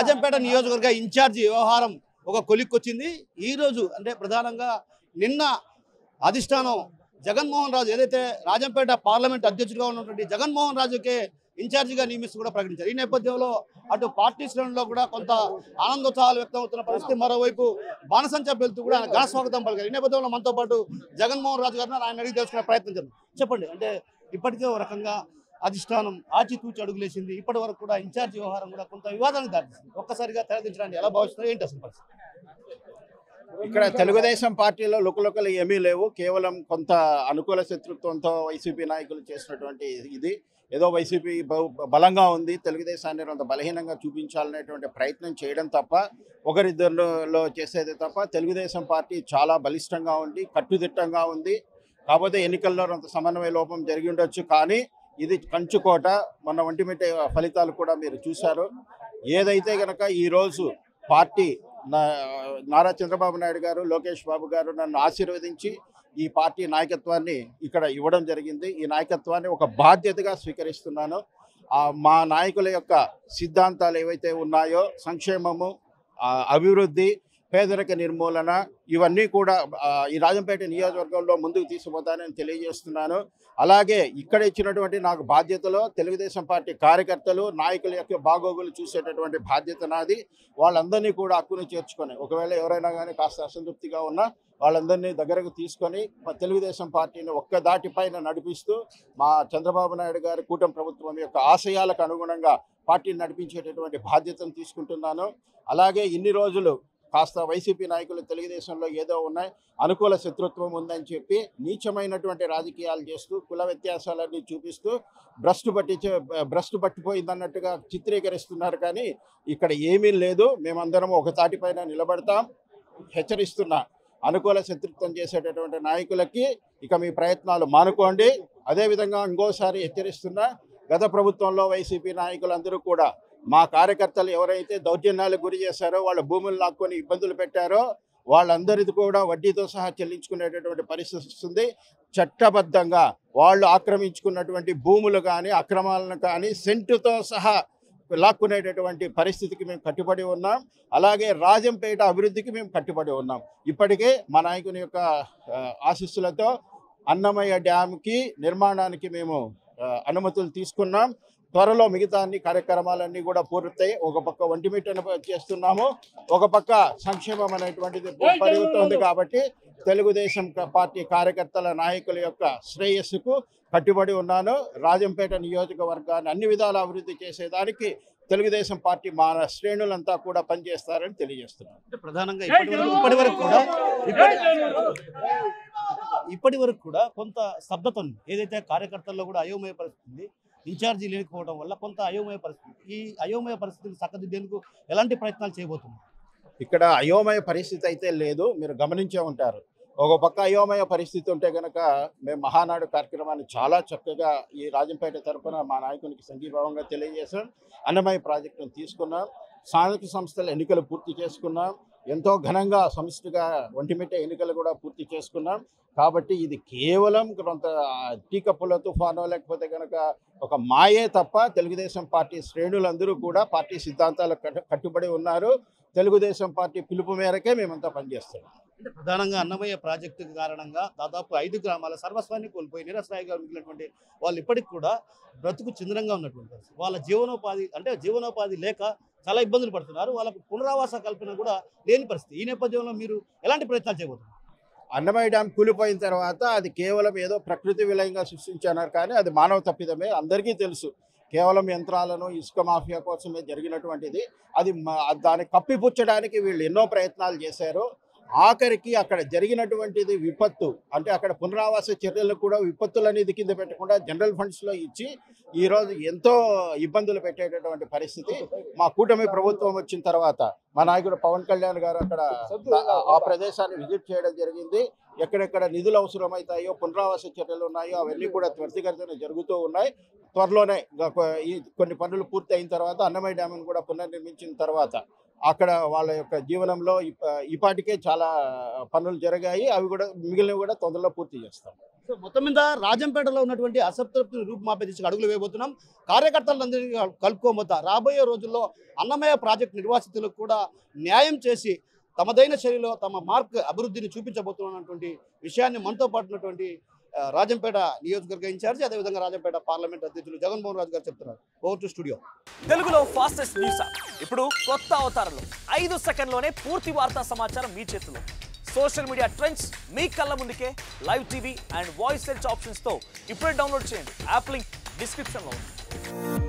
రాజంపేట నియోజకవర్గ ఇన్ఛార్జి వ్యవహారం ఒక కొలిక్కొచ్చింది. ఈరోజు అంటే ప్రధానంగా నిన్న అధిష్టానం జగన్మోహన్ రాజు ఏదైతే రాజంపేట పార్లమెంట్ అధ్యక్షుడిగా ఉన్నటువంటి జగన్మోహన్ రాజుకే ఇన్ఛార్జిగా నియమిస్తూ కూడా ప్రకటించారు. ఈ నేపథ్యంలో అటు పార్టీ శ్రేణుల్లో కూడా కొంత ఆనందోత్సాహాలు వ్యక్తం అవుతున్న పరిస్థితి. మరోవైపు బాణసంచా వెళ్తూ కూడా ఆయన ఘన స్వాగతం పలికారు. ఈ నేపథ్యంలో మనతో పాటు జగన్మోహన్ రాజు గారిని ఆయన అడిగి తెలుసుకునే ప్రయత్నం చేద్దాం. చెప్పండి, అంటే ఇప్పటికే ఒక రకంగా అధిష్టానం ఆచితూచి అడుగులేసింది. ఇప్పటి వరకు కూడా ఇన్ఛార్జి వ్యవహారం కూడా కొంత వివాదానికి దాటిస్తుంది. ఒక్కసారిగా తెరదించడానికి ఎలా భావిస్తున్నారు, ఏంటి అసలు పరిస్థితి? ఇక్కడ తెలుగుదేశం పార్టీలో లుకలుకలు ఏమీ లేవు. కేవలం కొంత అనుకూల శత్రుత్వంతో వైసీపీ నాయకులు చేసినటువంటి ఇది ఏదో వైసీపీ బలంగా ఉంది, తెలుగుదేశాన్ని కొంత బలహీనంగా చూపించాలనేటువంటి ప్రయత్నం చేయడం తప్ప, ఒకరిద్దరిలో చేసేది తప్ప, తెలుగుదేశం పార్టీ చాలా బలిష్టంగా ఉంది, కట్టుదిట్టంగా ఉంది. కాకపోతే ఎన్నికల్లో కొంత సమన్వయ లోపం జరిగి ఉండొచ్చు, కానీ ఇది కంచుకోట. మొన్న ఒంటిమిట్ట ఫలితాలు కూడా మీరు చూశారు. ఏదైతే కనుక ఈరోజు పార్టీ నారా చంద్రబాబు నాయుడు గారు, లోకేష్ బాబు గారు నన్ను ఆశీర్వదించి ఈ పార్టీ నాయకత్వాన్ని ఇక్కడ ఇవ్వడం జరిగింది. ఈ నాయకత్వాన్ని ఒక బాధ్యతగా స్వీకరిస్తున్నాను. మా నాయకుల యొక్క సిద్ధాంతాలు ఏవైతే ఉన్నాయో, సంక్షేమము, అభివృద్ధి, పేదరిక నిర్మూలన, ఇవన్నీ కూడా ఈ రాజంపేట నియోజకవర్గంలో ముందుకు తీసుకుపోతానని తెలియజేస్తున్నాను. అలాగే ఇక్కడ ఇచ్చినటువంటి నాకు బాధ్యతలో తెలుగుదేశం పార్టీ కార్యకర్తలు, నాయకుల యొక్క బాగోగులు చూసేటటువంటి బాధ్యత నాది. వాళ్ళందరినీ కూడా హక్కును చేర్చుకొని, ఒకవేళ ఎవరైనా కానీ కాస్త అసంతృప్తిగా ఉన్నా వాళ్ళందరినీ దగ్గరకు తీసుకొని తెలుగుదేశం పార్టీని ఒక్క దాటిపైన నడిపిస్తూ మా చంద్రబాబు నాయుడు గారి కూటమి ప్రభుత్వం యొక్క ఆశయాలకు అనుగుణంగా పార్టీని నడిపించేటటువంటి బాధ్యతను తీసుకుంటున్నాను. అలాగే ఇన్ని రోజులు కాస్త వైసీపీ నాయకులు తెలుగుదేశంలో ఏదో ఉన్నాయి, అనుకూల శత్రుత్వం ఉందని చెప్పి నీచమైనటువంటి రాజకీయాలు చేస్తూ, కుల వ్యత్యాసాలన్నీ చూపిస్తూ భ్రష్టు పట్టిపోయిందన్నట్టుగా చిత్రీకరిస్తున్నారు. కానీ ఇక్కడ ఏమీ లేదు. మేమందరం ఒక తాటిపైన నిలబడతాం. హెచ్చరిస్తున్నా, అనుకూల శత్రుత్వం చేసేటటువంటి నాయకులకి ఇక మీ ప్రయత్నాలు మానుకోండి. అదేవిధంగా ఇంకోసారి హెచ్చరిస్తున్నా, గత ప్రభుత్వంలో వైసీపీ నాయకులందరూ కూడా మా కార్యకర్తలు ఎవరైతే దౌర్జన్యాలకు గురి చేశారో, వాళ్ళ భూములు లాక్కొని ఇబ్బందులు పెట్టారో, వాళ్ళందరిది కూడా వడ్డీతో సహా చెల్లించుకునేటటువంటి పరిస్థితి వస్తుంది. చట్టబద్ధంగా వాళ్ళు ఆక్రమించుకున్నటువంటి భూములు కానీ, అక్రమాలను కానీ సెంటుతో సహా లాక్కునేటటువంటి పరిస్థితికి మేము కట్టుబడి ఉన్నాం. అలాగే రాజంపేట అభివృద్ధికి మేము కట్టుబడి ఉన్నాం. ఇప్పటికే మా నాయకుని యొక్క ఆశీస్సులతో అన్నమయ్య డ్యామ్కి నిర్మాణానికి మేము అనుమతులు తీసుకున్నాం. త్వరలో మిగతా అన్ని కార్యక్రమాలన్నీ కూడా పూర్తయి, ఒక పక్క ఒంటిమిట్టను చేస్తున్నాము, ఒక పక్క సంక్షేమం అనేటువంటిది పెరుగుతుంది. కాబట్టి తెలుగుదేశం పార్టీ కార్యకర్తల నాయకుల యొక్క శ్రేయస్సుకు కట్టుబడి ఉన్నాను. రాజంపేట నియోజకవర్గాన్ని అన్ని విధాల అభివృద్ధి చేసేదానికి తెలుగుదేశం పార్టీ మా శ్రేణులంతా కూడా పనిచేస్తారని తెలియజేస్తున్నాను. ప్రధానంగా ఇప్పటి వరకు కూడా కొంత స్తబ్దత ఉంది. ఏదైతే కార్యకర్తల్లో కూడా అయోమయ పరిస్థితి, ఇన్ఛార్జీ లేకపోవడం వల్ల కొంత అయోమయ పరిస్థితి. ఈ అయోమయ పరిస్థితిని చక్కదిద్దేందుకు ఎలాంటి ప్రయత్నాలు చేయబోతున్నారు? ఇక్కడ అయోమయ పరిస్థితి అయితే లేదు. మీరు గమనించే ఉంటారు. ఒక పక్క అయోమయ పరిస్థితి ఉంటే కనుక మేము మహానాడు కార్యక్రమాన్ని చాలా చక్కగా ఈ రాజంపేట తరఫున మా నాయకునికి సంఘీభావంగా తెలియజేశాం. అన్నమయ్య ప్రాజెక్టును తీసుకున్నాం. స్థానిక సంస్థల ఎన్నికలు పూర్తి చేసుకున్నాం. ఎంతో ఘనంగా సమిష్టిగా ఒంటిమిట్ట ఎన్నికలు కూడా పూర్తి చేసుకున్నాం. కాబట్టి ఇది కేవలం కొంత టీకప్పుల తుఫానో లేకపోతే కనుక ఒక మాయే తప్ప, తెలుగుదేశం పార్టీ శ్రేణులందరూ కూడా పార్టీ సిద్ధాంతాలకు కట్టుబడి ఉన్నారు. తెలుగుదేశం పార్టీ పిలుపు మేరకే మేమంతా పనిచేస్తున్నాం. ప్రధానంగా అన్నమయ్య ప్రాజెక్టు కారణంగా దాదాపు 5 గ్రామాల సర్వస్వాన్ని కోల్పోయి నిరసరాయిగా మిగిలినటువంటి వాళ్ళు ఇప్పటికి కూడా బ్రతుకు చిందనంగా ఉన్నటువంటి వాళ్ళ జీవనోపాధి లేక చాలా ఇబ్బందులు పడుతున్నారు. వాళ్ళకు పునరావాస కల్పన కూడా లేని పరిస్థితి. ఈ నేపథ్యంలో మీరు ఎలాంటి ప్రయత్నాలు చేయబోతున్నారు? అన్నమయ్య డ్యామ్ కూలిపోయిన తర్వాత అది కేవలం ఏదో ప్రకృతి విలయంగా సృష్టించారు, కానీ అది మానవ తప్పిదమే. అందరికీ తెలుసు. కేవలం యంత్రాలను, ఇసుక మాఫియా కోసమే జరిగినటువంటిది. అది దాన్ని కప్పిపుచ్చడానికి వీళ్ళు ఎన్నో ప్రయత్నాలు చేశారు. ఆఖరికి అక్కడ జరిగినటువంటిది విపత్తు. అంటే అక్కడ పునరావాస చర్యలు కూడా విపత్తులు అనేది కింద పెట్టకుండా జనరల్ ఫండ్స్లో ఇచ్చి ఈరోజు ఎంతో ఇబ్బందులు పెట్టేటటువంటి పరిస్థితి. మా కూటమి ప్రభుత్వం వచ్చిన తర్వాత మా నాయకుడు పవన్ కళ్యాణ్ గారు అక్కడ ఆ ప్రదేశాన్ని విజిట్ చేయడం జరిగింది. ఎక్కడెక్కడ నిధులు అవసరమవుతాయో, పునరావాస చర్యలు ఉన్నాయో అవన్నీ కూడా త్వరితగతిన జరుగుతూ ఉన్నాయి. త్వరలోనే ఈ కొన్ని పనులు పూర్తి అయిన తర్వాత అన్నమయ్య డ్యామ్ను కూడా పునర్నిర్మించిన తర్వాత అక్కడ వాళ్ళ యొక్క జీవనంలో ఈపాటికే చాలా పనులు జరిగాయి. అవి కూడా మిగిలినవి కూడా తొందరలో పూర్తి చేస్తాం. సో మొత్తం మీద రాజంపేటలో ఉన్నటువంటి అసంతృప్తిని రూపుమాపే దిశగా అడుగులు వేయబోతున్నాం. కార్యకర్తలందరినీ కలుపుకోబోతా రాబోయే రోజుల్లో అన్నమయ్య ప్రాజెక్టు నిర్వాసితులకు కూడా న్యాయం చేసి తమదైన శైలిలో తమ మార్క్ అభివృద్ధిని చూపించబోతున్నటువంటి విషయాన్ని మనతో పాటు ఉన్నటువంటి రాజంపేట నియోజకవర్గ ఇన్ఛార్జి అదేవిధంగా రాజంపేట పార్లమెంట్ అధ్యక్షులు జగన్మోహన్ రాజు గారు చెప్తున్నారు. Over to studio. తెలుగులో ఫాస్టెస్ట్ న్యూస్ ఇప్పుడు కొత్త అవతారంలో 5 సెకండ్లోనే పూర్తి వార్తా సమాచారం మీ చేతిలో. సోషల్ మీడియా ట్రెండ్స్ మీ కళ్ళ ముందుకే live TV and voice search ఆప్షన్స్తో ఇప్పుడే డౌన్లోడ్ చేయండి. యాప్ లింక్ డిస్క్రిప్షన్లో ఉంది.